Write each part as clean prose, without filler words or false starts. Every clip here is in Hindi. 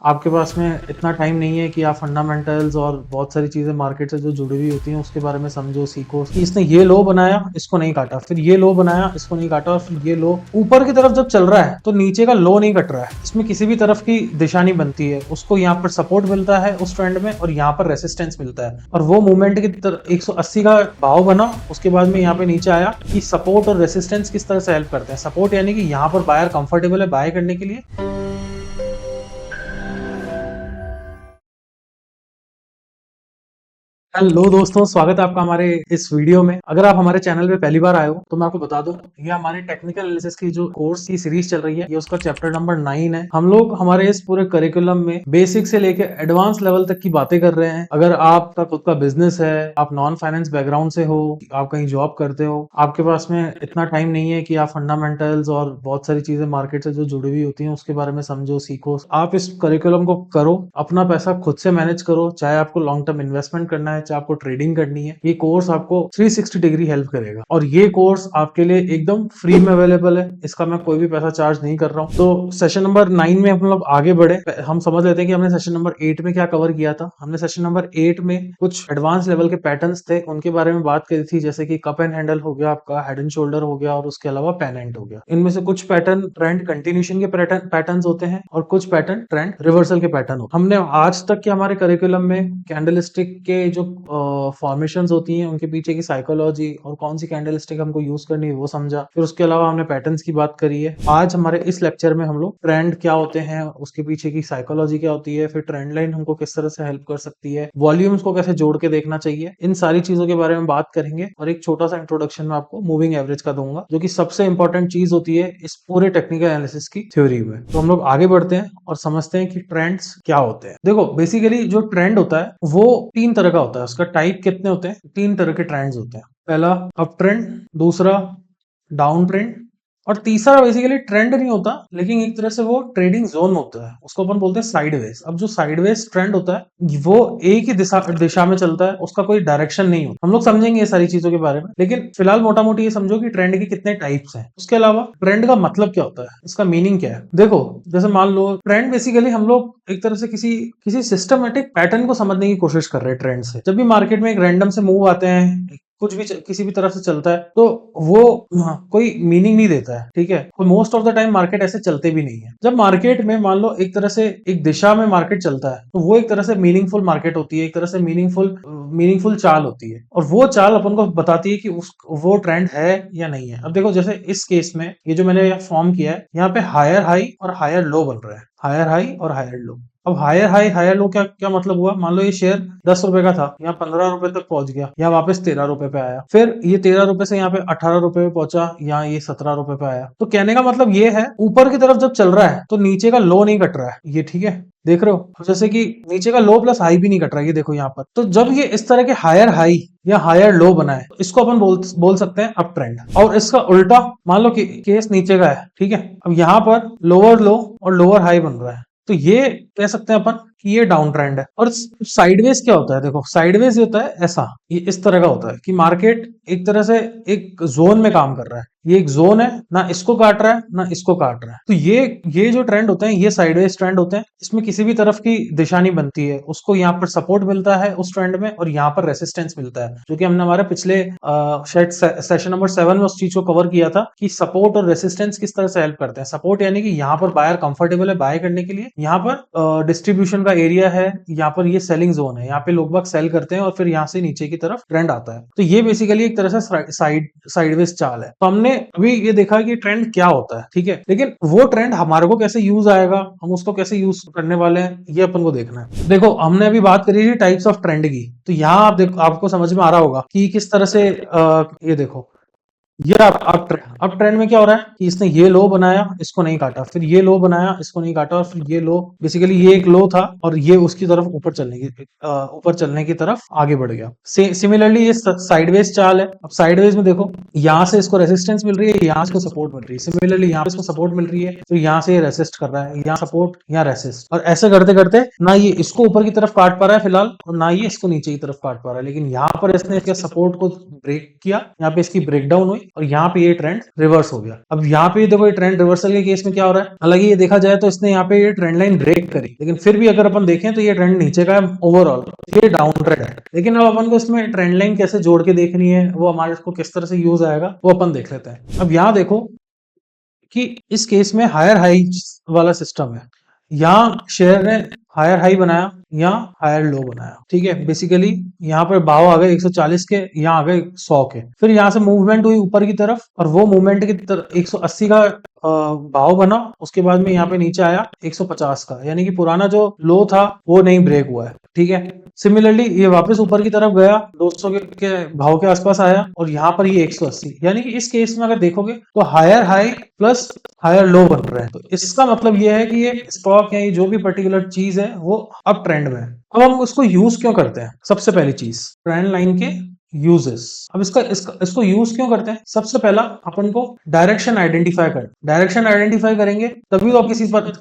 आपके पास में इतना टाइम नहीं है कि आप फंडामेंटल्स और बहुत सारी चीजें मार्केट से जो जुड़ी हुई होती हैं उसके बारे में समझो, सीखो कि इसने ये लो बनाया, इसको नहीं काटा, फिर ये लो बनाया, इसको नहीं काटा, और फिर ये लो ऊपर की तरफ जब चल रहा है तो नीचे का लो नहीं कट रहा है, इसमें किसी भी तरफ की दिशा नहीं बनती है, उसको यहाँ पर सपोर्ट मिलता है उस ट्रेंड में और यहाँ पर रेसिस्टेंस मिलता है, और वो मूवमेंट की तरफ 180 का भाव बना, उसके बाद में यहाँ पे नीचे आया कि सपोर्ट और रेसिस्टेंस किस तरह से हेल्प करते हैं। सपोर्ट यानी कि यहाँ पर बायर कंफर्टेबल है बाय करने के लिए। हेलो दोस्तों, स्वागत है आपका हमारे इस वीडियो में। अगर आप हमारे चैनल पे पहली बार आए हो तो मैं आपको बता दूं, ये हमारी टेक्निकल एनालिसिस की जो कोर्स की सीरीज चल रही है, ये उसका चैप्टर नंबर 9 है। हम लोग हमारे इस पूरे करिकुलम में बेसिक से लेके एडवांस लेवल तक की बातें कर रहे हैं। अगर आपका खुद का बिजनेस है, आप नॉन फाइनेंस बैकग्राउंड से हो, आप कहीं जॉब करते हो, आपके पास में इतना टाइम नहीं है कि आप फंडामेंटल्स और बहुत सारी चीजें मार्केट से जो जुड़ी हुई होती हैं उसके बारे में समझो, सीखो, आप इस करिकुलम को करो, अपना पैसा खुद से मैनेज करो। चाहे आपको लॉन्ग टर्म इन्वेस्टमेंट करना है, चाहे आपको ट्रेडिंग करनी है, ये कोर्स आपको 360 डिग्री हेल्प करेगा। और ये कोर्स आपके लिए एकदम फ्री में अवेलेबल है, इसका मैं कोई भी पैसा चार्ज नहीं कर रहा हूँ। तो सेशन नंबर 9 में हम लोग आगे बढ़े। हम समझ लेते हैं कि हमने सेशन नंबर 8 में क्या कवर किया था। हमने सेशन नंबर 8 में कुछ एडवांस लेवल के पैटर्न्स थे, उनके बारे में बात करी थी, जैसे कि कप एंड हैंडल हो गया, आपका हेड एंड शोल्डर हो गया, और उसके अलावा पेनेंट हो गया। इनमें से कुछ पैटर्न ट्रेंड कंटिन्यूशन के पैटर्न होते हैं और कुछ पैटर्न ट्रेंड रिवर्सल के पैटर्न होते हैं। हमने आज तक के हमारे करिकुलम में कैंडलस्टिक के जो फॉर्मेशंस होती हैं उनके पीछे की साइकोलॉजी और कौन सी कैंडलस्टिक हमको यूज करनी है वो समझा। फिर उसके अलावा हमने पैटर्न्स की बात करी है। आज हमारे इस लेक्चर में हम लोग ट्रेंड क्या होते हैं, उसके पीछे की साइकोलॉजी क्या होती है, फिर ट्रेंड लाइन हमको किस तरह से हेल्प कर सकती है, वॉल्यूम्स को कैसे जोड़ के देखना चाहिए, इन सारी चीजों के बारे में बात करेंगे। और एक छोटा सा इंट्रोडक्शन में आपको मूविंग एवरेज का दूंगा, जो कि सबसे इंपॉर्टेंट चीज होती है इस पूरे टेक्निकल एनालिसिस की थ्योरी में। तो हम लोग आगे बढ़ते हैं और समझते हैं कि ट्रेंड्स क्या होते हैं। देखो, बेसिकली जो ट्रेंड होता है वो 3 तरह का होता है। उसका टाइप कितने होते हैं? 3 तरह के ट्रेंड्स होते हैं। पहला अप ट्रेंड, दूसरा डाउन ट्रेंड, और तीसरा बेसिकली ट्रेंड नहीं होता, लेकिन एक तरह से वो ट्रेडिंग जोन होता है, उसको अपन बोलते हैं साइडवेज। अब जो साइडवेज ट्रेंड होता है वो एक ही दिशा में चलता है, उसका कोई डायरेक्शन नहीं होता। हम लोग समझेंगे ये सारी चीजों के बारे में, लेकिन फिलहाल मोटा मोटी ये समझो कि ट्रेंड के कितने टाइप्स हैं। उसके अलावा ट्रेंड का मतलब क्या होता है, इसका मीनिंग क्या है। देखो, जैसे मान लो ट्रेंड, बेसिकली हम लोग एक तरह से किसी किसी सिस्टमेटिक पैटर्न को समझने की कोशिश कर रहे हैं ट्रेंड से। जब भी मार्केट में एक रैंडम से मूव आते हैं, कुछ भी किसी भी तरफ से चलता है, तो वो कोई मीनिंग नहीं देता है, ठीक है। तो most of the time market ऐसे चलते भी नहीं है। जब मार्केट में मान लो एक तरह से एक दिशा में मार्केट चलता है, तो वो एक तरह से मीनिंगफुल मार्केट होती है, एक तरह से मीनिंगफुल चाल होती है, और वो चाल अपन को बताती है कि वो ट्रेंड है या नहीं है। अब देखो, जैसे इस केस में ये जो मैंने फॉर्म किया है, यहाँ पे हायर हाई और हायर लो बन रहा है, हायर हाई और हायर लो। अब हायर हाई हायर लो क्या क्या मतलब हुआ? मान लो ये शेयर 10 रुपए का था, यहाँ 15 रुपए तक पहुंच गया, यहाँ वापस 13 रुपए पे आया, फिर ये 13 रुपए से यहाँ पे 18 रुपए पे पहुंचा, यहाँ ये 17 रुपए पे आया। तो कहने का मतलब ये है, ऊपर की तरफ जब चल रहा है तो नीचे का लो नहीं कट रहा है, ये ठीक है। देख रहे हो, जैसे कि नीचे का लो प्लस हाई भी नहीं कट रहा है, ये देखो यहाँ पर। तो जब ये इस तरह के हायर हाई या हायर लो बना है, तो इसको अपन बोल सकते हैं अप ट्रेंड। और इसका उल्टा मान लो कि केस नीचे का है, ठीक है। अब यहाँ पर लोअर लो और लोअर हाई बन रहा है, तो ये कह सकते हैं अपन कि ये डाउन ट्रेंड है। और साइडवेज क्या होता है? देखो, साइडवेज होता है ऐसा, ये इस तरह का होता है कि मार्केट एक तरह से एक जोन में काम कर रहा है। ये एक जोन है, ना इसको काट रहा है ना इसको काट रहा है। तो ये जो ट्रेंड होते हैं ये साइडवेज ट्रेंड होते हैं। इसमें किसी भी तरफ की दिशा नहीं बनती है, उसको यहाँ पर सपोर्ट मिलता है उस ट्रेंड में, और यहाँ पर रेसिस्टेंस मिलता है, जो कि हमने हमारे पिछले शायद सेशन नंबर 7 में उस चीज को कवर किया था कि सपोर्ट और रेसिस्टेंस किस तरह से हेल्प करते हैं। सपोर्ट यानी कि यहाँ पर बायर कंफर्टेबल है बाय करने के लिए, यहाँ पर डिस्ट्रीब्यूशन का एरिया है, यहाँ पर ये सेलिंग जोन है, यहाँ पे लोग बाग सेल करते हैं और फिर यहाँ से नीचे की तरफ ट्रेंड आता है। तो ये बेसिकली एक तरह से साइडवेज चाल है। तो हमने अभी ये देखा कि ट्रेंड क्या होता है, ठीक है, लेकिन वो ट्रेंड हमारे को कैसे यूज आएगा, हम उसको कैसे यूज करने वाले हैं, ये अपन को देखना है। देखो, हमने अभी बात करी थी टाइप्स ऑफ ट्रेंड की, तो यहाँ आप देखो, आपको समझ में आ रहा होगा कि किस तरह से ये देखो, ये अब ट्रेंड में क्या हो रहा है कि इसने ये लो बनाया, इसको नहीं काटा, फिर ये लो बनाया, इसको नहीं काटा, और फिर ये लो, बेसिकली ये एक लो था और ये उसकी तरफ ऊपर चलने की तरफ आगे बढ़ गया। सिमिलरली ये साइडवेज चाल है। अब साइडवेज में देखो, यहाँ से इसको रेसिस्टेंस मिल रही है, यहाँ से इसको सपोर्ट मिल रही है, सिमिलरली यहाँ पे इसको सपोर्ट मिल रही है, फिर यहाँ से ये रेसिस्ट कर रहा है, यहाँ सपोर्ट यहाँ रेसिस्ट, और ऐसे करते करते ना ये इसको ऊपर की तरफ काट पा रहा है फिलहाल, और ना ये इसको नीचे की तरफ काट पा रहा है। लेकिन यहाँ पर इसने इसके सपोर्ट को ब्रेक किया, यहाँ पे इसकी ब्रेकडाउन हुई, और यहाँ पे ये ट्रेंड रिवर्स हो गया। अब यहाँ पे देखो ये ट्रेंड रिवर्सल के केस में क्या हो रहा है, हालांकि ये देखा जाए तो इसने यहाँ पे ये ट्रेंड लाइन ब्रेक करी, लेकिन फिर भी अगर अपन देखें तो ये ट्रेंड नीचे का है ओवरऑल, ये डाउन ट्रेंड है। लेकिन अब अपन को इसमें ट्रेंड लाइन कैसे जोड़ के देखनी है, वो हमारे को किस तरह से यूज आएगा वो अपन देख लेते हैं। अब यहाँ देखो कि इस केस में हायर हाई वाला सिस्टम है, यहाँ शेयर ने हायर हाई बनाया, यहाँ हायर लो बनाया, ठीक है। बेसिकली यहाँ पर भाव आ गए 140 के, यहाँ आ गए 100 के, फिर यहाँ से मूवमेंट हुई ऊपर की तरफ और वो मूवमेंट की तरफ 180 का भाव बना, उसके बाद में यहाँ पे नीचे आया 150 का, यानी कि पुराना जो लो था वो नहीं ब्रेक हुआ है, ठीक है। सिमिलरली ये वापस ऊपर की तरफ गया 200 के भाव के आसपास आया और यहाँ पर ये 180, यानी कि इस केस में अगर देखोगे तो higher high plus higher low बन रहे हैं। तो इसका मतलब ये है कि ये स्टॉक या ये जो भी पर्टिकुलर चीज है वो अप ट्रेंड में है। अब हम उसको यूज क्यों करते हैं, सबसे पहली चीज ट्रेंड लाइन के यूजेस। अब इसको यूज क्यों करते हैं, सबसे पहला अपन को डायरेक्शन आइडेंटिफाई कर, डायरेक्शन आइडेंटिफाई करेंगे तभी तो आप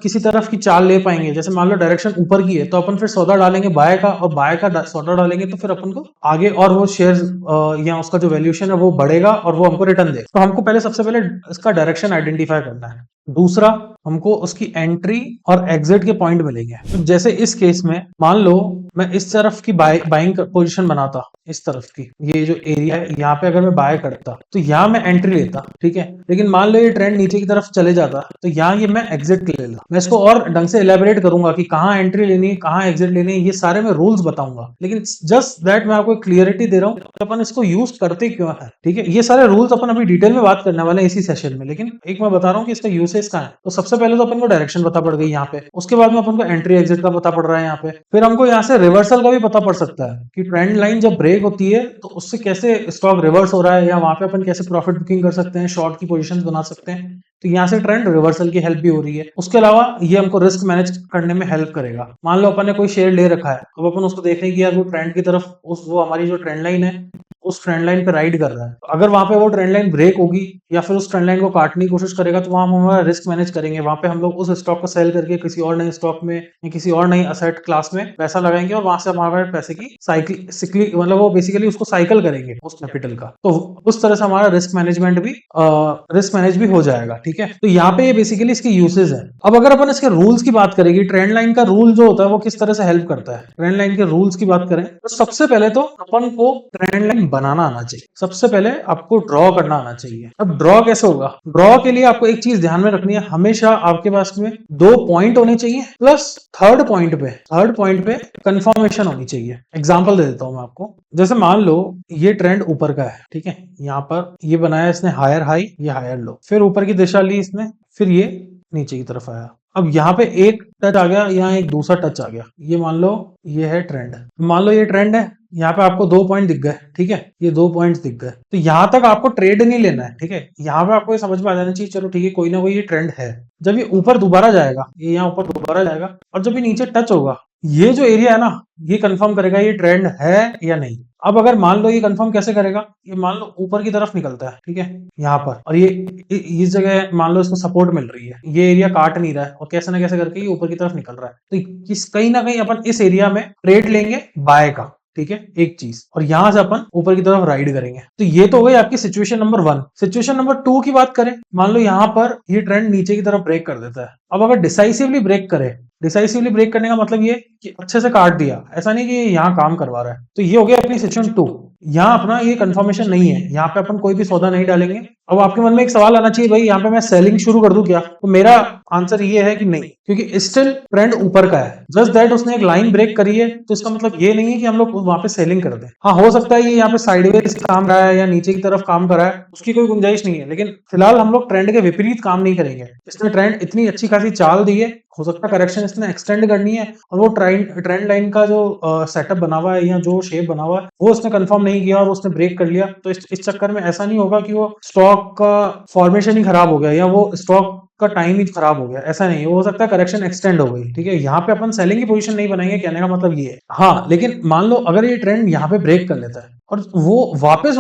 किसी तरफ की चाल ले पाएंगे। जैसे मान लो डायरेक्शन ऊपर की है तो अपन फिर सौदा डालेंगे बाय का, और बाय का सौदा डालेंगे तो फिर अपन को आगे और वो शेयर या उसका जो वैल्यूएशन है वो बढ़ेगा और वो हमको रिटर्न देगा। तो हमको पहले सबसे पहले इसका डायरेक्शन आइडेंटिफाई करना है। दूसरा, हमको उसकी एंट्री और एग्जिट के पॉइंट मिलेंगे। तो जैसे इस केस में मान लो मैं इस तरफ की बाइंग पोजीशन बनाता, इस तरफ की ये जो एरिया है यहाँ पे अगर मैं बाय करता तो यहाँ मैं एंट्री लेता, ठीक है। लेकिन मान लो ये ट्रेंड नीचे की तरफ चले जाता तो यहाँ ये मैं एग्जिट ले लेता। मैं इसको और ढंग से इलेबोरेट करूंगा कि कहाँ एंट्री लेनी है कहाँ एग्जिट लेनी है, ये सारे मैं रूल्स बताऊंगा, लेकिन जस्ट दैट मैं आपको क्लियरिटी दे रहा हूँ कि अपन इसको यूज करते क्यों है, ठीक है। ये सारे रूल्स अपन अभी डिटेल में बात करने वाले हैं इसी सेशन में, लेकिन एक मैं बता रहा हूँ कि इसका यूसेज कहाँ है। तो सबसे पहले तो अपन को डायरेक्शन पता पड़ गई यहाँ पे, उसके बाद में अपन को एंट्री एग्जिट का पता पड़ रहा है यहाँ पे, फिर हमको यहाँ से रिवर्सल का भी पता पड़ सकता है कि ट्रेंड लाइन जब ब्रेक होती है तो उससे कैसे स्टॉक रिवर्स हो रहा है, या वहां पे अपन कैसे प्रॉफिट बुकिंग कर सकते हैं, शॉर्ट की पोजीशंस बना सकते हैं। तो यहाँ से ट्रेंड रिवर्सल की हेल्प भी हो रही है। उसके अलावा ये हमको रिस्क मैनेज करने में हेल्प करेगा। मान लो अपन ने कोई शेयर ले रखा है, अब अपन उसको देख रहे हैं कि यार वो ट्रेंड की तरफ वो हमारी जो ट्रेंड लाइन है उस ट्रेंड लाइन पे राइड कर रहा है, तो अगर वहां पे वो ट्रेंड लाइन ब्रेक होगी या फिर उस ट्रेंड लाइन को काटने की कोशिश करेगा तो वहां हम हमारा रिस्क मैनेज करेंगे। वहां पे हम लोग उस स्टॉक को सेल करके किसी और नए स्टॉक में या किसी और नई असेट क्लास में पैसा लगाएंगे और वहां से हमारे पैसे की साइकिल मतलब वो बेसिकली उसको साइकिल करेंगे उस कैपिटल का। तो उस तरह से हमारा रिस्क मैनेज भी हो जाएगा, ठीक है। तो यहाँ पे बेसिकली इसके यूसेज है। अब अगर अपन इसके रूल्स की बात करेंगे, ट्रेंड लाइन का रूल जो होता है वो किस तरह से हेल्प करता है, ट्रेंड लाइन के रूल्स की बात करें तो सबसे पहले तो अपन को ट्रेंड लाइन बनाना आना चाहिए। सबसे पहले आपको ड्रॉ करना आना चाहिए। अब ड्रॉ कैसे होगा, ड्रॉ के लिए आपको एक चीज ध्यान में रखनी है, हमेशा आपके पास में 2 पॉइंट होने चाहिए प्लस थर्ड पॉइंट पे कंफर्मेशन होनी चाहिए। एग्जांपल दे देता हूं मैं आपको। जैसे मान लो ये ट्रेंड ऊपर का है, ठीक है, यहाँ पर ये बनाया इसने हायर हाई, ये हायर लो, फिर ऊपर की दिशा ली इसने, फिर ये नीचे की तरफ आया। अब यहाँ पे एक टच आ गया, यहाँ एक दूसरा टच आ गया, ये मान लो ये है ट्रेंड, मान लो ये ट्रेंड है, यहाँ पे आपको 2 पॉइंट दिख गए, ठीक है, ये 2 पॉइंट्स दिख गए। तो यहाँ तक आपको ट्रेड नहीं लेना है, ठीक है। यहाँ पे आपको ये समझ में आ जाना चाहिए चलो ठीक है कोई ना कोई ये ट्रेंड है। जब ये ऊपर दोबारा जाएगा, ये यहाँ ऊपर दोबारा जाएगा और जब ये नीचे टच होगा, ये जो एरिया है ना ये कंफर्म करेगा ये ट्रेंड है या नहीं। अब अगर मान लो ये कंफर्म कैसे करेगा, ये मान लो ऊपर की तरफ निकलता है, ठीक है, यहाँ पर, और ये इस जगह मान लो इसको सपोर्ट मिल रही है, ये एरिया काट नहीं रहा है और कैसे ना कैसे करके ये ऊपर की तरफ निकल रहा है, तो कहीं ना कहीं अपन इस एरिया में ट्रेड लेंगे बाय का, ठीक है, एक चीज, और यहां से अपन ऊपर की तरफ राइड करेंगे। तो ये तो हो गई आपकी सिचुएशन नंबर 1। सिचुएशन नंबर 2 की बात करें, मान लो यहाँ पर ये ट्रेंड नीचे की तरफ ब्रेक कर देता है। अब अगर डिसाइसिवली ब्रेक करे, डिसाइसिवली ब्रेक करने का मतलब ये कि अच्छे से काट दिया, ऐसा नहीं कि यहाँ काम करवा रहा है, तो ये हो गया अपनी सिचुएशन 2। यहाँ अपना ये कंफर्मेशन नहीं है, यहाँ पे अपन कोई भी सौदा नहीं डालेंगे। अब आपके मन में एक सवाल आना चाहिए, भाई यहाँ पे मैं सेलिंग शुरू कर दूं क्या? तो मेरा आंसर ये है कि नहीं, क्योंकि स्टिल ट्रेंड ऊपर का है, जस्ट दैट उसने एक लाइन ब्रेक करी है, तो इसका मतलब ये नहीं है कि हम लोग वहां पे सेलिंग कर दें। हाँ, हो सकता है ये यहाँ पे साइडवेज काम रहा है या नीचे की तरफ काम कर रहा है, उसकी कोई गुंजाइश नहीं है, लेकिन फिलहाल हम लोग ट्रेंड के विपरीत काम नहीं करेंगे। इसने ट्रेंड इतनी अच्छी खासी चाल दी है, हो सकता है करेक्शन इसने एक्सटेंड करनी है और वो ट्रेंड लाइन का जो सेटअप बना हुआ है या जो शेप बना हुआ है वो उसने कंफर्म नहीं किया और उसने ब्रेक कर लिया। तो इस चक्कर में ऐसा नहीं होगा कि वो स्टॉक का फॉर्मेशन ही खराब हो गया या वो स्टॉक का टाइम ही खराब हो गया, ऐसा नहीं, हो सकता है करेक्शन एक्सटेंड हो गई, ठीक है। यहाँ पे अपन सेलिंग की पोजीशन नहीं बनाएंगे, कहने का मतलब ये है। हाँ, लेकिन मान लो अगर ये ट्रेंड यहाँ पे ब्रेक कर लेता है और वो वापस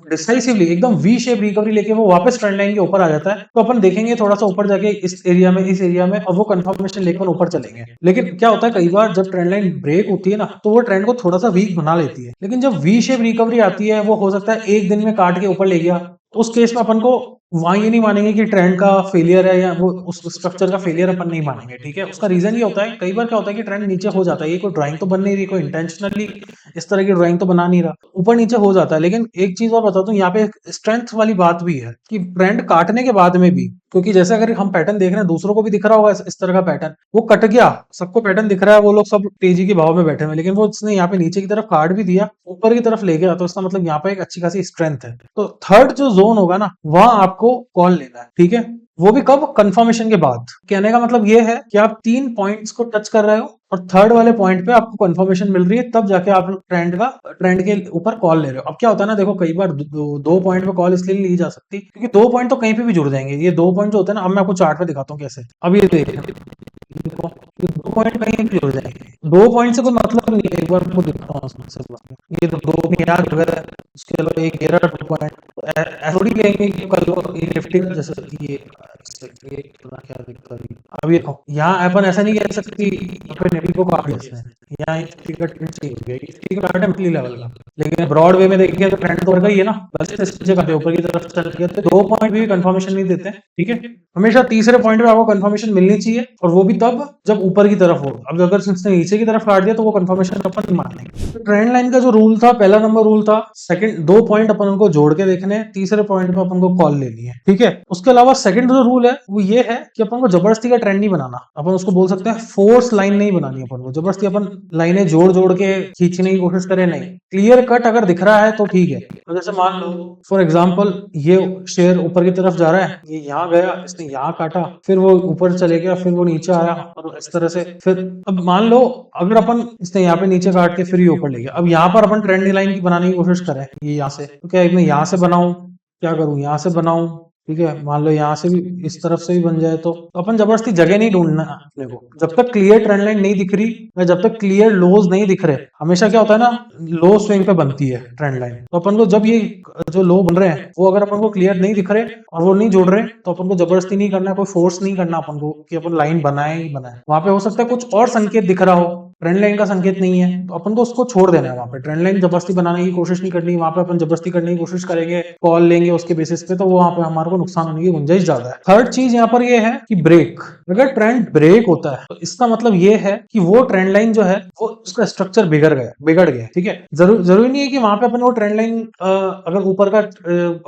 डिसाइसिवली एकदम वी शेप रिकवरी लेके वो वापस ट्रेंड लाइन के ऊपर आ जाता है, तो अपन देखेंगे थोड़ा सा ऊपर जाके इस एरिया में और वो कंफर्मेशन लेकर ऊपर चलेंगे। लेकिन क्या होता है कई बार जब ट्रेंड लाइन ब्रेक होती है ना, तो वो ट्रेंड को थोड़ा सा वीक बना लेती है, लेकिन जब वी शेप रिकवरी आती है वो हो सकता है एक दिन में काट के ऊपर ले गया, तो उस केस में अपन को वहां ये नहीं मानेंगे कि ट्रेंड का फेलियर है या वो उस स्ट्रक्चर का फेलियर अपन नहीं मानेंगे, ठीक है। उसका रीजन ये होता है, कई बार क्या होता है कि ट्रेंड नीचे हो जाता है, ये कोई ड्राइंग तो बन नहीं रही, कोई इंटेंशनली इस तरह की ड्राइंग तो बना नहीं रहा, ऊपर नीचे हो जाता है। लेकिन एक चीज और बता दूं, यहाँ पे स्ट्रेंथ वाली बात भी है कि ट्रेंड काटने के बाद में भी, क्योंकि जैसे अगर हम पैटर्न देख रहे हैं, दूसरों को भी दिख रहा होगा इस तरह का पैटर्न, वो कट गया, सबको पैटर्न दिख रहा है, वो लोग सब तेजी के भाव में बैठे हुए, लेकिन वो उसने यहाँ पे नीचे की तरफ काट भी दिया, ऊपर की तरफ ले गया, तो इसका मतलब यहाँ पे एक अच्छी खासी स्ट्रेंथ है। तो थर्ड जो जोन होगा ना, वहां आपको कॉल लेना है, ठीक है। वो भी कब? कंफर्मेशन के बाद। कहने का मतलब ये है कि आप 3 पॉइंट्स को टच कर रहे हो और थर्ड वाले पॉइंट पे आपको कंफर्मेशन मिल रही है, तब जाके आप ट्रेंड के ऊपर कॉल ले रहे हो। अब क्या होता है ना, देखो कई बार दो पॉइंट पे कॉल इसलिए नहीं ली जा सकती क्योंकि 2 पॉइंट तो कहीं पे भी जुड़ जाएंगे। ये 2 पॉइंट जो होते हैं ना, अब मैं आपको चार्ट पे दिखाता हूँ कैसे। अब ये देखो, ये 2 पॉइंट कहीं भी जुड़ जाएंगे, 2 पॉइंट से कोई मतलब नहीं है। एक बार आपको दिखाता हूँ सबसे पहले, ये तो 2 यार वगैरह, उसके अलावा एक गिरा 2 पॉइंट, ऐसा थोड़ी कहेंगे कि कल को ये निफ्टी का जैसे ये पता क्या दिखता है। अब ये देखो, यहाँ अपन ऐसा नहीं कह सकती यहाँ पे निफ्टी को काट दिया, यहाँ निफ्टी का ट्रेंड सही हो गया, निफ्टी का काट है मंथली लेवल का, लेकिन ब्रॉड वे में देखिए तो ट्रेंड तो ही है ना, बस इससे काटे ऊपर की तरफ चल गया, तो 2 पॉइंट भी कंफर्मेशन नहीं देते, ठीक है। हमेशा तीसरे पॉइंट पे आपको कंफर्मेशन मिलनी चाहिए, और वो भी तब जब ऊपर की तरफ हो। अब अगर इसने नीचे की तरफ काट दिया तो वो कंफर्मेशन अपन नहीं मानेंगे। तो ट्रेंड लाइन का जो रूल था, पहला नंबर रूल था, सेकंड 2 पॉइंट अपन उनको जोड़ के देखने हैं, तीसरे पॉइंट पे अपन को कॉल लेनी है, ठीक है। उसके अलावा सेकंड जो रूल है वो ये है कि अपन को जबरदस्ती का ट्रेंड नहीं बनाना, अपन उसको बोल सकते हैं फोर्स लाइन नहीं बनानी अपन को, जबरदस्ती अपन लाइनें जोड़ जोड़ के खींचने की कोशिश करें, नहीं। क्लियर कट अगर दिख रहा है तो ठीक है। तो जैसे मान लो फॉर एग्जाम्पल, ये शेयर ऊपर की तरफ जा रहा है, ये यहाँ गया, इसने यहाँ काटा, फिर वो ऊपर चले गया, फिर वो नीचे आया, और इस तरह से फिर अब मान लो अगर अपन इसने यहाँ पे नीचे काट के फिर ये ऊपर ले गया, अब यहाँ पर अपन ट्रेंड लाइन की बनाने की कोशिश करें, ये यहाँ से, तो क्या मैं यहाँ से बनाऊं, क्या करूं, यहाँ से बनाऊं, ठीक है। मान लो यहाँ से भी, इस तरफ से भी बन जाए, तो अपन जबरदस्ती जगह नहीं ढूंढना अपने को, जब तक क्लियर ट्रेंड लाइन नहीं दिख रही या जब तक क्लियर लोज नहीं दिख रहे। हमेशा क्या होता है ना, लो स्विंग पे बनती है ट्रेंड लाइन, तो अपन को जब ये जो लो बन रहे हैं वो अगर अपन को क्लियर नहीं दिख रहे और वो नहीं जुड़ रहे, तो अपन को जबरदस्ती नहीं करना, कोई फोर्स नहीं करना अपन को कि अपन लाइन बनाए ही बनाए। वहां पे हो सकता है कुछ और संकेत दिख रहा हो, ट्रेंड लाइन का संकेत नहीं है, तो अपन को उसको छोड़ देना है। वहां पे ट्रेंड लाइन जबरदस्ती बनाने की कोशिश नहीं करनी, वहां पे अपन जबरदस्ती करने की कोशिश करेंगे, कॉल लेंगे उसके बेसिस पे, तो वहां पे हमारे को नुकसान होने की गुंजाइश ज्यादा है। थर्ड चीज यहाँ पर ये है कि ब्रेक, अगर ट्रेंड ब्रेक होता है तो इसका मतलब ये है कि वो ट्रेंड लाइन जो है वो उसका स्ट्रक्चर बिगड़ गया, ठीक है। जरूरी नहीं है कि वहां पे अपन वो ट्रेंड लाइन अगर ऊपर का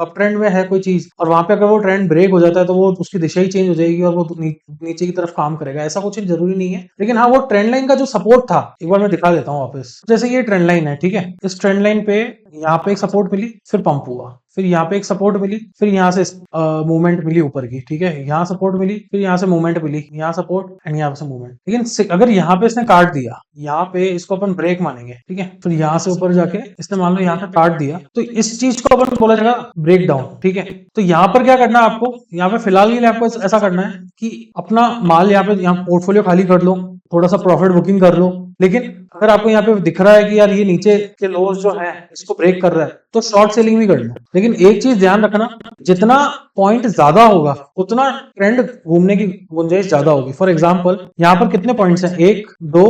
अप ट्रेंड में है कोई चीज और वहां पे अगर वो ट्रेंड ब्रेक हो जाता है तो वो उसकी दिशा ही चेंज हो जाएगी और वो नीचे की तरफ काम करेगा, ऐसा कुछ जरूरी नहीं है। लेकिन हाँ, वो ट्रेंड लाइन का जो सपोर्ट था, एक बार मैं दिखा देता हूँ वापस। जैसे ये ट्रेंड लाइन है, ठीक है, इस ट्रेंड लाइन पे यहाँ पे एक सपोर्ट मिली, फिर पंप हुआ, फिर यहाँ पे एक सपोर्ट मिली, फिर यहाँ से मूवमेंट मिली ऊपर की, ठीक है, यहाँ सपोर्ट मिली, फिर यहाँ से मूवमेंट मिली, यहाँ सपोर्ट एंड यहाँ से मूवमेंट। लेकिन अगर यहाँ पे इसने काट दिया, यहाँ पे इसको अपन ब्रेक मानेंगे, ठीक है, फिर यहाँ से ऊपर जाके इसने मान लो यहाँ पे काट दिया, तो इस चीज को अपन बोला जाएगा ब्रेक डाउन, ठीक है। तो यहाँ पर क्या करना है आपको, यहाँ पे फिलहाल के लिए आपको ऐसा करना है कि अपना माल यहाँ पोर्टफोलियो खाली कर लो, थोड़ा सा प्रॉफिट बुकिंग कर लो। लेकिन अगर आपको यहाँ पे दिख रहा है कि यार ये नीचे के लोज जो है इसको ब्रेक कर रहा है, तो शॉर्ट सेलिंग भी कर लो। लेकिन एक चीज ध्यान रखना, जितना पॉइंट ज्यादा होगा उतना ट्रेंड घूमने की गुंजाइश ज्यादा होगी। फॉर एग्जाम्पल, यहाँ पर कितने पॉइंट्स हैं, 1 2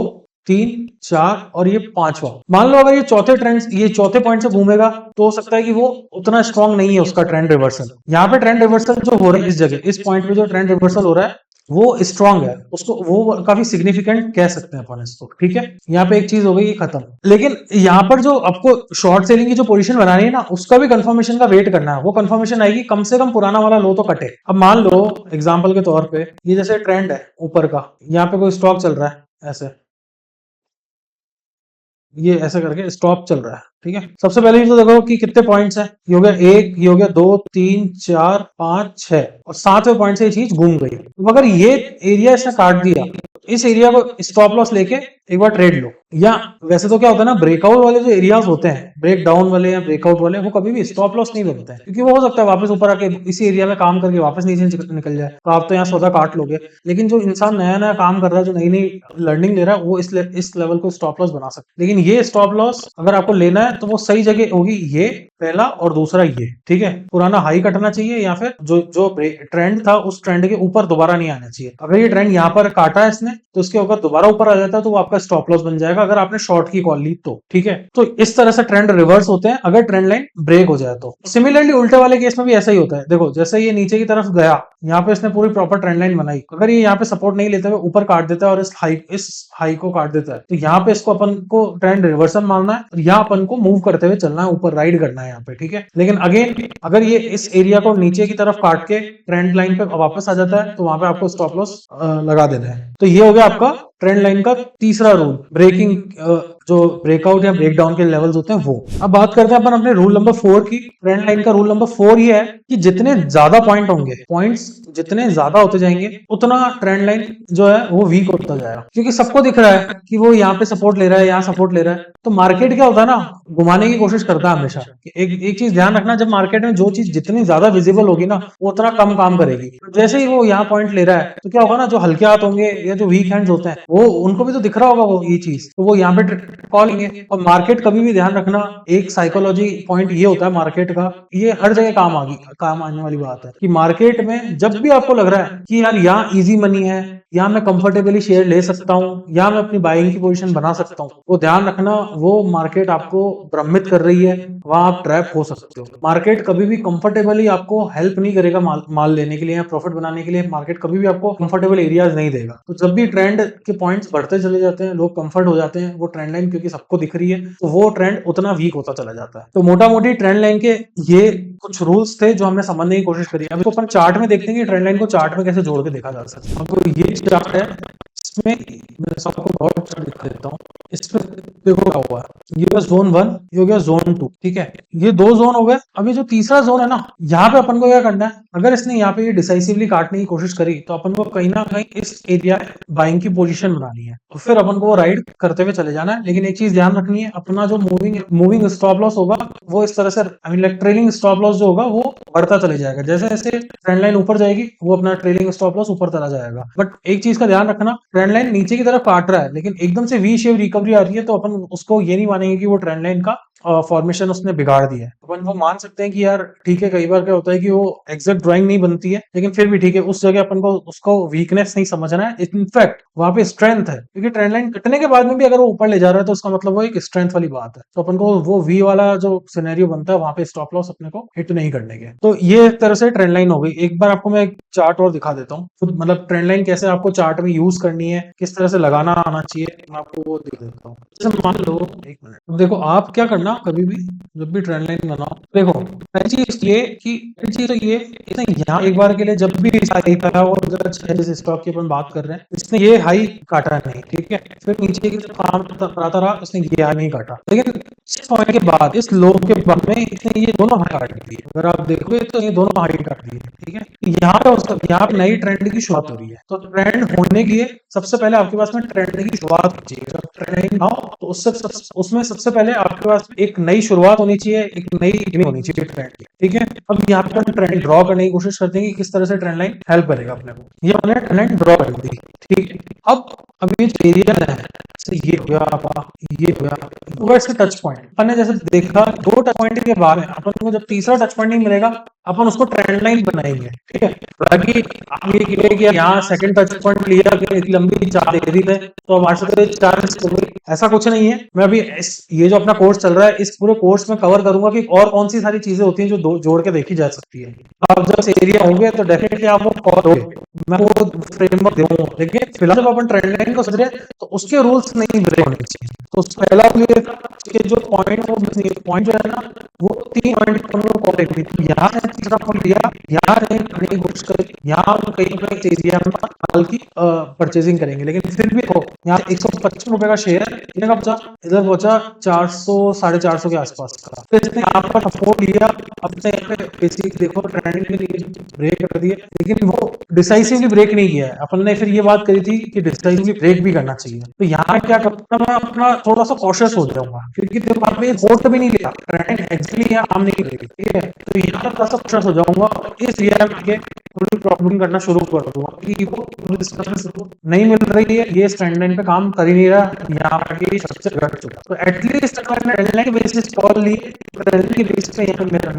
3 4 और ये 5वां। मान लो अगर ये चौथे पॉइंट से घूमेगा तो हो सकता है कि वो उतना स्ट्रांग नहीं है उसका ट्रेंड रिवर्सल। यहाँ पे ट्रेंड रिवर्सल जो हो रहा है इस जगह, इस पॉइंट पे जो ट्रेंड रिवर्सल हो रहा है वो स्ट्रांग है, उसको वो काफी सिग्निफिकेंट कह सकते हैं अपन इसको, ठीक है। यहाँ पे एक चीज हो गई खत्म। लेकिन यहाँ पर जो आपको शॉर्ट सेलिंग की जो पोजीशन बनानी है ना, उसका भी कंफर्मेशन का वेट करना है। वो कंफर्मेशन आएगी कम से कम पुराना वाला लो तो कटे। अब मान लो एग्जांपल के तौर पे ये जैसे ट्रेंड है ऊपर का, यहाँ पे कोई स्टॉक चल रहा है ऐसे, ये ऐसे करके स्टॉप चल रहा है, ठीक है। सबसे पहले ये तो देखो कि कितने पॉइंट्स हैं, ये हो गया 1, ये हो गया 2 3 4 5 6 और 7वें पॉइंट से ये चीज घूम गई। तो अगर ये एरिया इसने काट दिया, इस एरिया को स्टॉप लॉस लेके एक बार ट्रेड लो। या वैसे तो क्या होता है ना, ब्रेकआउट वाले जो एरियाज होते हैं, ब्रेक डाउन वाले या ब्रेकआउट वाले, वो कभी भी स्टॉप लॉस नहीं बनते हैं, क्योंकि वो हो सकता है वापस ऊपर आके इसी एरिया में काम करके वापस नीचे निकल जाए, तो आप तो यहाँ सौदा काट लोगे। लेकिन जो इंसान नया नया काम कर रहा है, जो नई नई लर्निंग ले रहा है, वो इस लेवल को स्टॉप लॉस बना सकता है। लेकिन ये स्टॉप लॉस अगर आपको लेना है तो वो सही जगह होगी, ये पहला और दूसरा ये, ठीक है। पुराना हाई कटना चाहिए या फिर जो ट्रेंड था उस ट्रेंड के ऊपर दोबारा नहीं आना चाहिए। अगर ये ट्रेंड यहाँ पर काटा है इसने, तो इसके ऊपर दोबारा ऊपर आ जाता है तो वो आपका स्टॉप लॉस बन जाएगा। जाएगा अगर आपने शॉर्ट की कॉल ली तो, ठीक है। तो इस तरह से ट्रेंड रिवर्स होते हैं अगर ट्रेंड लाइन ब्रेक हो जाए तो। सिमिलरली उल्टे वाले केस में भी ऐसा ही होता है। देखो जैसे ये नीचे की तरफ गया, यहाँ पे इसने पूरी प्रॉपर ट्रेंड लाइन बनाई, अगर ये यहाँ पे सपोर्ट नहीं लेते हुए ऊपर काट देता है और इस हाई को काट देता है, तो यहाँ पे इसको अपन को ट्रेंड रिवर्सल मानना है और यहाँ अपन को मूव करते हुए चलना है, ऊपर राइड करना है यहाँ पे, ठीक है। लेकिन अगेन अगर ये इस एरिया को नीचे की तरफ काट के ट्रेंड लाइन पे वापस आ जाता है तो वहां पे आपको स्टॉप लॉस लगा देना है। तो ये हो गया आपका ट्रेंड लाइन का तीसरा रूल, ब्रेकिंग जो ब्रेकआउट या ब्रेकडाउन के लेवल्स होते हैं वो। अब बात करते हैं अपन अपने रूल नंबर 4 की। ट्रेंड लाइन का रूल नंबर 4 ये है कि जितने ज्यादा पॉइंट होंगे, पॉइंट्स जितने ज्यादा होते जाएंगे उतना ट्रेंड लाइन जो है वो वीक होता जाएगा, क्योंकि सबको दिख रहा है कि वो यहाँ पे सपोर्ट ले रहा है, यहाँ सपोर्ट ले रहा है। तो मार्केट क्या होता है ना, घुमाने की कोशिश करता है हमेशा। एक चीज ध्यान रखना, जब मार्केट में जो चीज जितनी ज्यादा विजिबल होगी ना वो उतना कम काम करेगी। जैसे ही वो यहाँ पॉइंट ले रहा है तो क्या होगा ना, जो हल्के हाथ होंगे या जो वीक हैंड्स होते हैं वो उनको भी तो दिख रहा होगा वो ये चीज, तो वो यहाँ पे कॉल लेंगे। और मार्केट कभी भी ध्यान रखना, एक साइकोलॉजी पॉइंट ये होता है मार्केट का, ये हर जगह काम आने वाली बात है कि मार्केट में जब भी आपको लग रहा है कि यार यहाँ इजी मनी है, यहाँ मैं कंफर्टेबली शेयर ले सकता हूँ, यहाँ मैं अपनी बाइंग की पोजीशन बना सकता हूँ, वो ध्यान रखना वो मार्केट आपको भ्रमित कर रही है, वहां आप ट्रैप हो सकते हो। मार्केट कभी भी कंफर्टेबली आपको हेल्प नहीं करेगा माल लेने के लिए या प्रॉफिट बनाने के लिए। मार्केट कभी भी आपको कंफर्टेबल एरियाज नहीं देगा। तो जब भी ट्रेंड के पॉइंट्स बढ़ते चले जाते हैं, लोग कंफर्ट हो जाते हैं, वो ट्रेंड लाइन क्योंकि सबको दिख रही है तो वो ट्रेंड उतना वीक होता चला जाता है। तो मोटा मोटी ट्रेंड लाइन के ये कुछ रूल्स थे जो हमने समझने की कोशिश करी। अब इसको अपन चार्ट में देखते हैं कि ट्रेंड लाइन को चार्ट में कैसे जोड़ के देखा जा सकता है। तो ये चार्ट है, इसमें मैं सबको बहुत चार्ट दिखा देता हूँ। इसमें देखो क्या हुआ, ये हो गया जोन 1, ये हो गया जोन 2, ठीक है। ये दो जोन हो गए। अब ये जो तीसरा जोन है ना, यहाँ पे अपन को क्या करना है, अगर इसने यहाँ पे ये डिसाइसिवली काटने की कोशिश करी तो अपन को कहीं ना कहीं इस एरिया बाइंग की पोजीशन बनानी है, तो फिर अपन को वो राइड करते हुए चले जाना है। लेकिन एक चीज ध्यान रखनी है, अपना जो मूविंग स्टॉप लॉस होगा वो इस तरह से, I mean trailing stop loss जो होगा वो बढ़ता चले जाएगा। जैसे जैसे ट्रेंड लाइन ऊपर जाएगी वो अपना ट्रेलिंग स्टॉप लॉस ऊपर चला जाएगा। बट एक चीज का ध्यान रखना, ट्रेंड लाइन नीचे की तरफ काट रहा है लेकिन एकदम से वी शेप रिकवरी आ रही है तो अपन उसको ये नहीं मानेंगे कि वो ट्रेंड लाइन का फॉर्मेशन उसने बिगाड़ दिया है। अपन वो मान सकते हैं कि यार ठीक है, कई बार क्या होता है कि वो एग्जैक्ट ड्राइंग नहीं बनती है, लेकिन फिर भी ठीक है, उस जगह अपन को उसको वीकनेस नहीं समझना है, इनफैक्ट वहां पे स्ट्रेंथ है। क्योंकि ट्रेंड लाइन कटने के बाद में भी अगर वो ऊपर ले जा रहा है तो उसका मतलब वो एक स्ट्रेंथ वाली बात है। तो अपन को वो वी वाला जो सिनेरियो बनता है वहां पे स्टॉप लॉस अपने को हिट नहीं करने के। तो ये एक तरह से ट्रेंड लाइन हो गई। एक बार आपको मैं एक चार्ट और दिखा देता हूँ, मतलब ट्रेंड लाइन कैसे आपको चार्ट में यूज करनी है, किस तरह से लगाना आना चाहिए, मैं आपको वो दिखा देता हूँ। जैसे मान लो, एक मिनट, अब देखो आप क्या करना, कभी भी जब भी ट्रेंड लाइन बनाओ, देखो पहली चीज ये कि इसने यहाँ एक बार के लिए जब भी हाई करा और जिस स्टॉक की अपन बात कर रहे हैं, इसने ये हाई काटा नहीं, ठीक है। फिर नीचे की तरफ काम कराता रहा, इसने ये हाई नहीं काटा, लेकिन इस पॉइंट के बाद, इस लो के बाद में इसने ये दोनों हाई काट दिए। अगर आप देखोगे तो ये दोनों हाई काट दिए, ठीक है। यहाँ पे नई ट्रेंड की शुरुआत हो रही है। तो ट्रेंड होने के लिए सबसे पहले आपके पास में ट्रेंड की शुरुआत चाहिए। जब ट्रेंड आओ तो उसमें सबसे पहले आपके पास एक नई शुरुआत होनी चाहिए, एक नई बिगिनिंग होनी चाहिए ट्रेंड की, ठीक है। अब यहाँ पे हम ट्रेंड ड्रॉ करने की कोशिश करते हैं कि किस तरह से ट्रेंड लाइन हेल्प करेगा अपने को। ये हमने ट्रेंड लाइन ड्रॉ कर दी, ठीक है। अब ये जो एरिया है, ये हो गया, ये हो गया इसके टच पॉइंट। अपन ने जैसे देखा 2 टच पॉइंट के बाद में अपन को जब तीसरा टच पॉइंट नहीं मिलेगा अपन उसको ट्रेंड लाइन बनाएंगे, ठीक है। बाकी आप ये कहिए कि यहाँ सेकंड टच पॉइंट लिया कि इतनी लंबी चार दे दी थे तो हमारे साथ 4 हो गई, ऐसा कुछ नहीं है। मैं अभी ये जो अपना कोर्स चल रहा है, इस पूरे कोर्स में कवर करूंगा कि और कौन सी सारी चीजें होती हैं जो जोड़ के देखी जा सकती है। आप जब एरिया होंगे तो डेफिनेटली आप वो कवर होंगे, मैं वो फ्रेमवर्क दूंगा। लेकिन फिलहाल जब अपन ट्रेंड लाइन को समझ रहे हैं तो उसके रूल्स नहीं ब्रेक होने चाहिए। तो पहला ये जो पॉइंट जो है ना, वो 3 पॉइंट यहाँ से तीसरा पॉइंट लिया, यहाँ नहीं कोशिश करें, यहाँ कहीं एरिया में माल की परचेजिंग करेंगे। लेकिन फिर भी यहाँ 125 रुपए का शेयर इधर पहुंचा 400 450 के आसपास का। तो इसने यहाँ पर सपोर्ट लिया, अपने यहाँ पे बेसिक देखो ट्रेंड के लिए ब्रेक कर दिया, लेकिन वो डिसाइसिवली ब्रेक नहीं किया है। अपन ने फिर ये बात करी थी कि डिसाइसिवली ब्रेक भी करना चाहिए। तो यहाँ क्या करता, मैं अपना थोड़ा सा कॉशियस हो जाऊंगा, क्योंकि देखो आप वोट भी नहीं लिया, ट्रेंड एक्चुअली यहाँ आम नहीं करेगी, ठीक है। तो यहाँ थोड़ा सा कॉशियस हो जाऊंगा, इस एरिया में पूरी प्रॉब्लम करना शुरू कर दूँ कि वो नहीं मिल रही है, ये ट्रेंड लाइन पे काम कर ही नहीं रहा, यहाँ पर ये सबसे घट चुका। तो एटलीस्ट अगर मैंने ट्रेंड लाइन के बेसिस कॉल ली, ट्रेंड लाइन के बेसिस पे यहाँ पे मेरा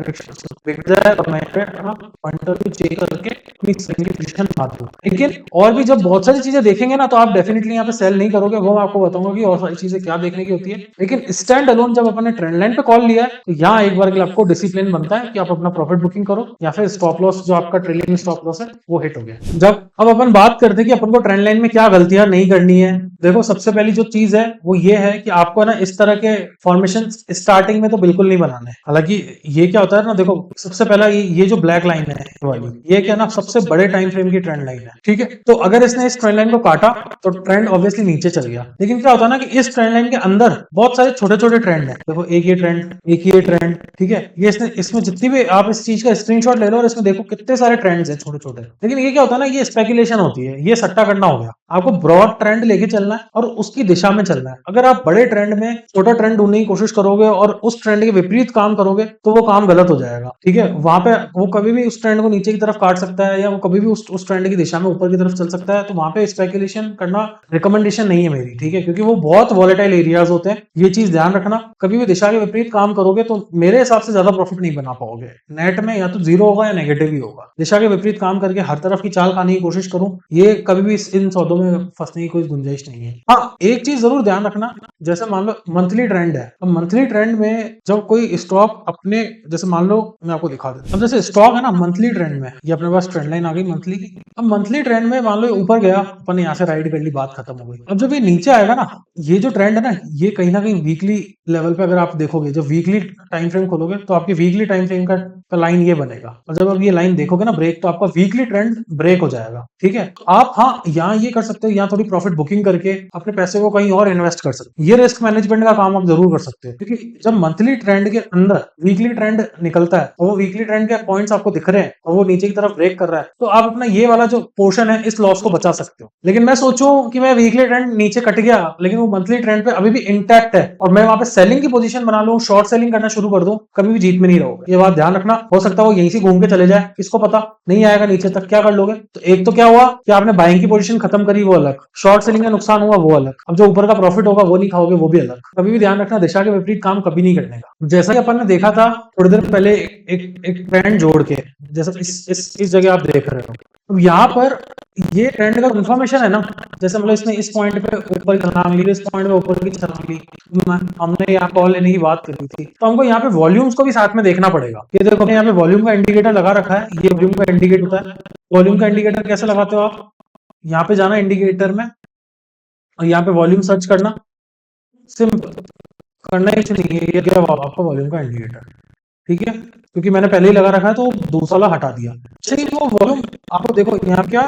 बिक जाए और मैं पॉइंट ऑफ व्यू चेक करके अपनी सेलिंग की पोजीशन बात दूं। लेकिन और भी जब बहुत सारी चीजें देखेंगे ना, तो आप डेफिनेटली यहाँ पे सेल नहीं करोगे, वो मैं आपको बताऊंगा कि और सारी चीजें क्या देखने की होती है। लेकिन स्टैंड अलोन जब अपन ने ट्रेंड लाइन पे कॉल लिया है, तो यहाँ एक बार के लिए आपको डिसिप्लिन बनता है कि आप अपना प्रॉफिट बुकिंग करो, या फिर स्टॉप लॉस जो आपका ट्रेलिंग स्टॉप लॉस है वो हिट हो गया। जब अब अपन बात करते हैं कि अपन को ट्रेंड लाइन में क्या गलतियां नहीं करनी है, देखो सबसे पहली जो चीज है वो ये है कि आपको ना इस तरह के फॉर्मेशन स्टार्टिंग में तो बिल्कुल नहीं बनाने। हालांकि ये क्या होता है ना, देखो सबसे पहला ये जो ब्लैक लाइन है वाली, ये क्या ना सबसे बड़े टाइम फ्रेम की ट्रेंड लाइन है, ठीक है। तो अगर इसने इस ट्रेंड लाइन को काटा तो ट्रेंड ऑब्वियसली नीचे चल गया। लेकिन क्या होता है ना कि इस ट्रेंड लाइन के अंदर बहुत सारे छोटे छोटे ट्रेंड है। देखो एक ये ट्रेंड, एक ये ट्रेंड, ठीक है। ये इसमें जितनी भी आप इस चीज का स्क्रीनशॉट ले लो और इसमें देखो कितने सारे ट्रेंड्स हैं छोटे छोटे। लेकिन ये क्या होता है ना, ये स्पेकुलेशन होती है, ये सट्टा करना हो गया। आपको ब्रॉड ट्रेंड लेके चलना है और उसकी दिशा में चलना है। अगर आप बड़े ट्रेंड में छोटा ट्रेंड ढूंढने की कोशिश करोगे और उस ट्रेंड के विपरीत काम करोगे तो वो काम गलत हो जाएगा, ठीक है। वहां पे वो कभी भी उस ट्रेंड को नीचे की तरफ काट सकता है, या वो कभी भी उस ट्रेंड की दिशा में ऊपर की तरफ चल सकता है। तो वहां पे स्पेकुलेशन करना रिकमेंडेशन नहीं है मेरी, ठीक है, क्योंकि वो बहुत वॉलेटाइल एरियाज होते हैं। ये चीज ध्यान रखना, कभी भी दिशा के विपरीत काम करोगे तो मेरे हिसाब से ज्यादा प्रॉफिट नहीं बना पाओगे। नेट में या तो जीरो होगा या नेगेटिव ही होगा। दिशा के विपरीत काम करके हर तरफ की चाल खाने की कोशिश करूं, ये कभी भी इन सौदों में फंसने की कोई गुंजाइश नहीं है। हाँ, एक चीज जरूर ध्यान रखना, जैसे मान लो मंथली ट्रेंड है, अब मंथली ट्रेंड में जब कोई स्टॉक अपने, जैसे मान लो मैं आपको दिखा देता हूं, अब जैसे स्टॉक है ना मंथली ट्रेंड में, ये अपने पास ट्रेंड लाइन आ गई मंथली की। अब मंथली ट्रेंड में मान लो ऊपर गया, अपन यहाँ से राइड कर ली, बात खत्म हो गई। अब जब ये नीचे आएगा ना, ये जो ट्रेंड है ना, ये कहीं ना कहीं वीकली लेवल पे अगर आप देखोगे, जब वीकली टाइम फ्रेम खोलोगे तो आपकी वीकली टाइम फ्रेम का लाइन ये बनेगा, और जब आप ये लाइन देखोगे ना ब्रेक, तो आपका वीकली ट्रेंड ब्रेक हो जाएगा, ठीक है। आप हाँ यहाँ ये कर सकते हो, यहाँ थोड़ी प्रॉफिट बुकिंग करके अपने पैसे को कहीं और इन्वेस्ट कर सकते हो। ये रिस्क मैनेजमेंट का काम आप जरूर कर सकते हो, क्योंकि जब मंथली ट्रेंड के अंदर वीकली ट्रेंड निकलता है और वो वीकली ट्रेंड के पॉइंट्स आपको दिख रहे हैं और वो नीचे की तरफ ब्रेक कर रहा है, तो आप अपना ये वाला जो पोर्शन है इस लॉस को बचा सकते हो। लेकिन मैं सोचूं कि मैं वीकली ट्रेंड नीचे कट गया, लेकिन वो मंथली ट्रेंड पे अभी भी इंटैक्ट है, और मैं वहां पे सेलिंग की पोजीशन बना लूं, शॉर्ट सेलिंग करना शुरू कर दूं, कभी भी जीत में नहीं रहोगे। ये बात ध्यान रखना। हो सकता है वो यहीं से घूम के चले जाए, किसको पता, नहीं आएगा नीचे तक, क्या कर लोगे। तो एक तो क्या हुआ कि आपने बाइंग की पोजीशन खत्म करी, वो अलग, शॉर्ट सेलिंग का नुकसान हुआ वो अलग, अब जो ऊपर का प्रॉफिट होगा वो नहीं खाओगे, वो भी अलग। कभी भी ध्यान रखना, दिशा के विपरीत काम कभी नहीं करने का। जैसा कि अपन ने देखा था थोड़ी देर पहले एक ट्रेंड जोड़ के, जैसा इस जगह आप देख रहे हो, अब यहाँ पर ये ट्रेंड का कंफर्मेशन है ना, जैसे मतलब इसने इस पॉइंट पे ऊपर छलांग ली, इस पॉइंट पे ऊपर की छलांग ली, हमने यहाँ कॉल लेने की बात करी थी, तो हमको यहाँ पे वॉल्यूम्स को भी साथ में देखना पड़ेगा। ये देखो यहाँ पे वॉल्यूम का इंडिकेटर लगा रखा है, ये वॉल्यूम का इंडिकेटर होता है। वॉल्यूम का इंडिकेटर कैसे लगाते हो आप, यहाँ पे जाना इंडिकेटर में और यहाँ पे वॉल्यूम सर्च करना, सिंपल, करना ही कुछ नहीं है, ये क्या आपका वॉल्यूम का इंडिकेटर, ठीक है। क्योंकि मैंने पहले ही लगा रखा है तो दूसरा वाला हटा दिया। चलिए वो वॉल्यूम आपको देखो यहाँ क्या,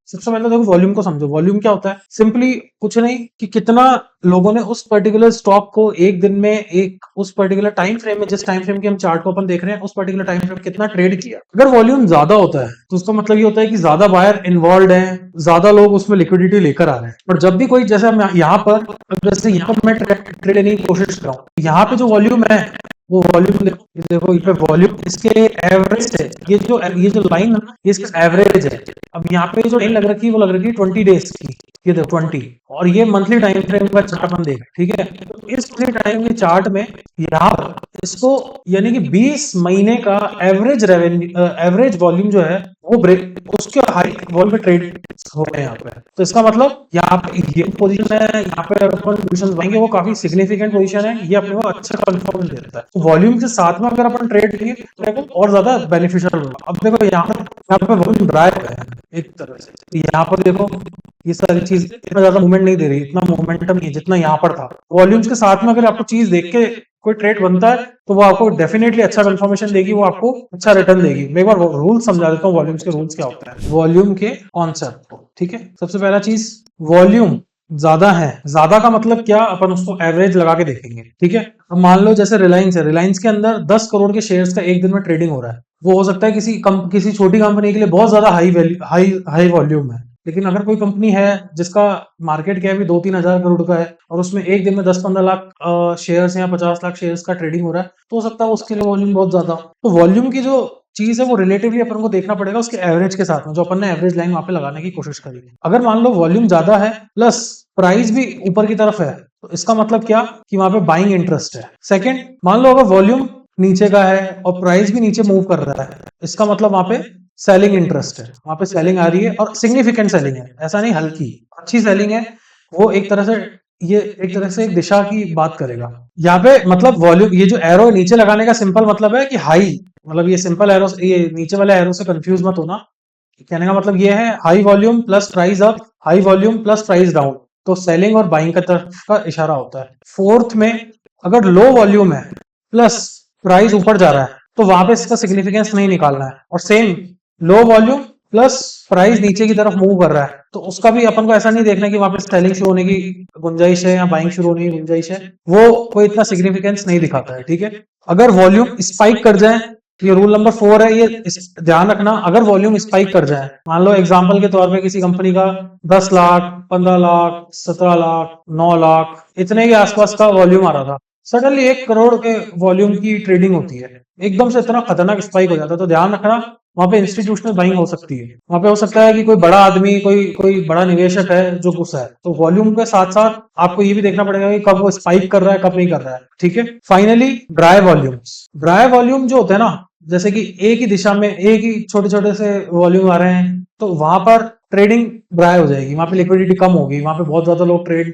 सबसे पहले देखो वॉल्यूम को समझो। वॉल्यूम क्या होता है, सिंपली कुछ नहीं कि कितना लोगों ने उस पर्टिकुलर स्टॉक को एक दिन में, एक उस पर्टिकुलर टाइम फ्रेम में, जिस टाइम फ्रेम की हम चार्ट को अपन देख रहे हैं, उस पर्टिकुलर टाइम फ्रेम कितना ट्रेड किया। अगर वॉल्यूम ज्यादा होता है तो उसका मतलब ये होता है कि ज्यादा बायर इन्वॉल्व है, ज्यादा लोग उसमें लिक्विडिटी लेकर आ रहे हैं। और जब भी कोई, जैसे हम यहाँ पर, जैसे यहाँ पर मैं ट्रेड लेने की कोशिश कर रहा हूँ, यहाँ पे जो वॉल्यूम है वो वॉल्यूम देखो, ये पे वॉल्यूम इसके एवरेज है, ये जो लाइन है ना, ये इसका एवरेज है। अब यहाँ पे जो लाइन लग रखी है वो लग रही है 20 डेज की, ये देखो 20, और ये मंथली टाइम फ्रेम का चार्ट अपन देख, ठीक है। तो इस मंथली टाइम के चार्ट में यहाँ पर इसको यानी कि 20 महीने का एवरेज रेवेन्यू, एवरेज वॉल्यूम जो है वो ब्रेक, उसके हाई वॉल्यूम पे ट्रेड हो रहे हैं यहाँ पे। तो इसका मतलब यहाँ पे ये पोजीशन है, यहाँ पे अपन पोजीशन पाएंगे वो काफी सिग्निफिकेंट पोजीशन है, ये अपने को अच्छा कॉन्फिडेंस देता है। तो वॉल्यूम के साथ में अगर अपन ट्रेड करेंगे तो और ज्यादा बेनिफिशियल होगा। अब देखो यहाँ पे वॉल्यूम ड्राइव है एक तरह से, यहाँ पर देखो ये सारी चीज इतना ज्यादा मूवमेंट नहीं दे रही, इतना मोमेंटम नहीं है जितना यहाँ पर था। वॉल्यूम्स के साथ में अगर आपको चीज देख के कोई ट्रेड बनता है तो वो आपको डेफिनेटली अच्छा कंफर्मेशन देगी, वो आपको अच्छा रिटर्न देगी। मैं एक बार रूल समझा देता हूँ वॉल्यूम्स के रूल्स क्या होता है, वॉल्यूम के कॉन्सेप्ट को, ठीक है। सबसे पहला चीज, वॉल्यूम ज्यादा है, ज्यादा का मतलब क्या, अपन उसको एवरेज लगा के देखेंगे, ठीक है। अब मान लो जैसे रिलायंस है, रिलायंस के अंदर 10 करोड़ के शेयर्स का एक दिन में ट्रेडिंग हो रहा है। वो हो सकता है किसी छोटी कंपनी के लिए बहुत ज्यादा हाई वॉल्यूम है, लेकिन अगर कोई कंपनी है जिसका मार्केट कैप भी 2-3 हजार करोड़ का है और उसमें एक दिन में 10-15 लाख शेयर्स या 50 लाख शेयर्स का ट्रेडिंग हो रहा है, तो हो सकता है उसके लिए वॉल्यूम बहुत ज्यादा। तो वॉल्यूम की जो चीज है वो रिलेटिवली अपन को देखना पड़ेगा उसके एवरेज के साथ में, जो अपन ने एवरेज लाइन वहां पे लगाने की कोशिश करी। अगर मान लो वॉल्यूम ज्यादा है प्लस प्राइस भी ऊपर की तरफ है, तो इसका मतलब क्या कि वहां पे बाइंग इंटरेस्ट है। सेकंड, मान लो अगर वॉल्यूम नीचे का है और प्राइस भी नीचे मूव कर रहा है, इसका मतलब वहां पे सेलिंग इंटरेस्ट है, वहां पे सेलिंग आ रही है और सिग्निफिकेंट सेलिंग है, ऐसा नहीं हल्की, अच्छी सेलिंग है। वो एक तरह से ये एक तरह से एक दिशा की बात करेगा यहाँ पे। मतलब वॉल्यूम, ये जो एरो नीचे लगाने का सिंपल मतलब है कि हाई, मतलब ये सिंपल एरो, ये नीचे वाले एरो से कंफ्यूज मत होना। कहने का मतलब ये है high volume plus price up, high volume plus price down, तो सेलिंग और बाइंग का तरफ का इशारा होता है। फोर्थ में अगर लो वॉल्यूम है प्लस प्राइस ऊपर जा रहा है, तो वहां पे इसका सिग्निफिकेंस नहीं निकालना है। और same low volume plus price नीचे की तरफ मूव कर रहा है, तो उसका भी अपन को ऐसा नहीं देखना कि वहां पे सेलिंग शुरू होने की गुंजाइश है या बाइंग शुरू होने की गुंजाइश है, वो कोई इतना सिग्निफिकेंस नहीं दिखाता है, ठीक है। अगर वॉल्यूम स्पाइक कर जाए, ये रूल नंबर 4 है, ये ध्यान रखना। अगर वॉल्यूम स्पाइक कर जाए, मान लो एग्जांपल के तौर पे किसी कंपनी का 10 लाख, 15 लाख, 17 लाख, 9 लाख इतने के आसपास का वॉल्यूम आ रहा था, सडनली 1 करोड़ के वॉल्यूम की ट्रेडिंग होती है, एकदम से इतना खतरनाक स्पाइक हो जाता है, तो ध्यान रखना वहां पे इंस्टीट्यूशनल बाइंग हो सकती है। वहां पे हो सकता है कि कोई बड़ा आदमी, कोई कोई बड़ा निवेशक है जो घुसा है, तो वॉल्यूम के साथ साथ आपको ये भी देखना पड़ेगा कि कब वो स्पाइक कर रहा है, कब नहीं कर रहा है, ठीक है। Finally dry volumes, dry volume जो होते हैं ना, जैसे कि एक ही दिशा में एक ही छोटे छोटे से वॉल्यूम आ रहे हैं, तो वहां पर ट्रेडिंग ड्राई हो जाएगी, वहां पे लिक्विडिटी कम होगी, वहां पे बहुत ज्यादा लोग ट्रेड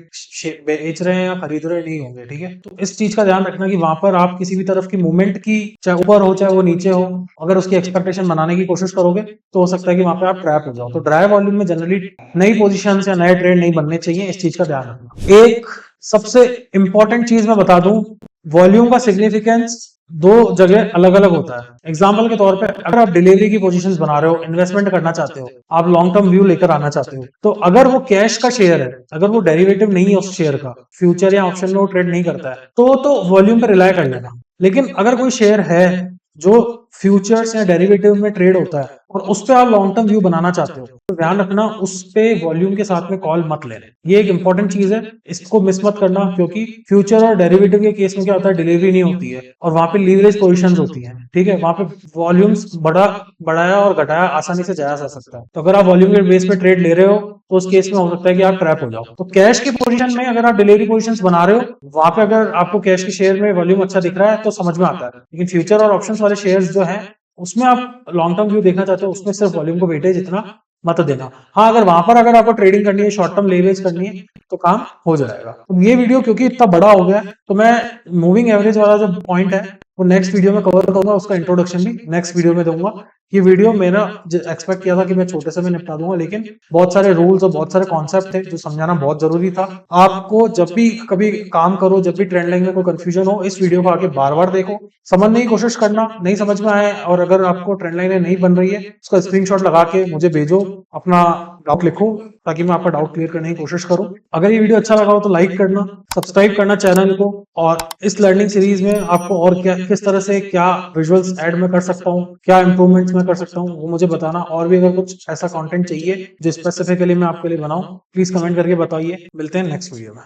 बेच रहे हैं या खरीद रहे नहीं होंगे, ठीक है। तो इस चीज का ध्यान रखना कि वहां पर आप किसी भी तरफ की मूवमेंट की, चाहे ऊपर हो चाहे वो नीचे हो, अगर उसकी एक्सपेक्टेशन बनाने की कोशिश करोगे तो हो सकता है कि वहां पे आप ट्रैप हो जाओ। तो ड्राई वॉल्यूम में जनरली नई पोजिशन या नए ट्रेड नहीं बनने चाहिए, इस चीज का ध्यान रखना। एक सबसे इंपॉर्टेंट चीज मैं बता दूं, वॉल्यूम का सिग्निफिकेंस दो जगह अलग अलग होता है। एग्जाम्पल के तौर पे अगर आप डिलीवरी की पोजीशंस बना रहे हो, इन्वेस्टमेंट करना चाहते हो, आप लॉन्ग टर्म व्यू लेकर आना चाहते हो, तो अगर वो कैश का शेयर है, अगर वो डेरिवेटिव नहीं है उस शेयर का, फ्यूचर या ऑप्शन में वो ट्रेड नहीं करता है, तो वॉल्यूम पे रिलाय कर लेना। लेकिन अगर कोई शेयर है जो फ्यूचर्स या डेरिवेटिव में ट्रेड होता है और उस पे आप लॉन्ग टर्म व्यू बनाना चाहते हो, तो ध्यान रखना उस पे वॉल्यूम के साथ में कॉल मत लेना। ये एक इंपॉर्टेंट चीज है, इसको मिस मत करना, क्योंकि फ्यूचर और डेरिवेटिव के केस में क्या होता है, डिलीवरी नहीं होती है और वहां पे लीवरेज पोजीशंस होती हैं, ठीक है। वहां पे वॉल्यूम्स बढ़ाया और घटाया आसानी से जाया जा सकता है। तो अगर आप वॉल्यूम के बेस पे ट्रेड ले रहे हो, तो उस केस में हो सकता है कि आप ट्रैप हो जाओ। तो कैश की पोजीशन में अगर आप डिलीवरी पोजीशंस बना रहे हो, वहां पे अगर आपको कैश के शेयर में वॉल्यूम अच्छा दिख रहा है तो समझ में आता है। लेकिन फ्यूचर और ऑप्शंस वाले शेयर्स जो है, उसमें आप लॉन्ग टर्म व्यू देखना चाहते हो, उसमें सिर्फ वॉल्यूम को वेटेज इतना मत देना। हाँ, अगर वहां पर अगर आपको ट्रेडिंग करनी है, शॉर्ट टर्म लेवरेज करनी है, तो काम हो जाएगा। तो ये वीडियो क्योंकि इतना बड़ा हो गया, तो मैं मूविंग एवरेज वाला जो पॉइंट है वो नेक्स्ट वीडियो में कवर करूंगा, उसका इंट्रोडक्शन भी नेक्स्ट वीडियो में दूंगा। ये वीडियो मेरा एक्सपेक्ट किया था कि मैं छोटे से में निपटा दूंगा, लेकिन बहुत सारे रूल्स और बहुत सारे कॉन्सेप्ट थे जो समझाना बहुत जरूरी था। आपको जब भी कभी काम करो, जब भी ट्रेंड लाइन में कोई कंफ्यूजन हो, इस वीडियो को आके बार बार देखो, समझने की कोशिश करना, नहीं समझ में आए और अगर आपको ट्रेंड लाइन नहीं बन रही है, उसका स्क्रीनशॉट लगा के मुझे भेजो, अपना डाउट लिखो, ताकि मैं आपका डाउट क्लियर करने की कोशिश करूं। अगर ये वीडियो अच्छा लगा हो तो लाइक करना, सब्सक्राइब करना चैनल को, और इस लर्निंग सीरीज में आपको और क्या, किस तरह से क्या विजुअल्स ऐड में कर सकता हूँ, क्या इंप्रूवमेंट्स मैं कर सकता हूँ, वो मुझे बताना। और भी अगर कुछ ऐसा कंटेंट चाहिए जो स्पेसिफिकली मैं आपके लिए बनाऊं, प्लीज कमेंट करके बताइए। मिलते हैं नेक्स्ट वीडियो में।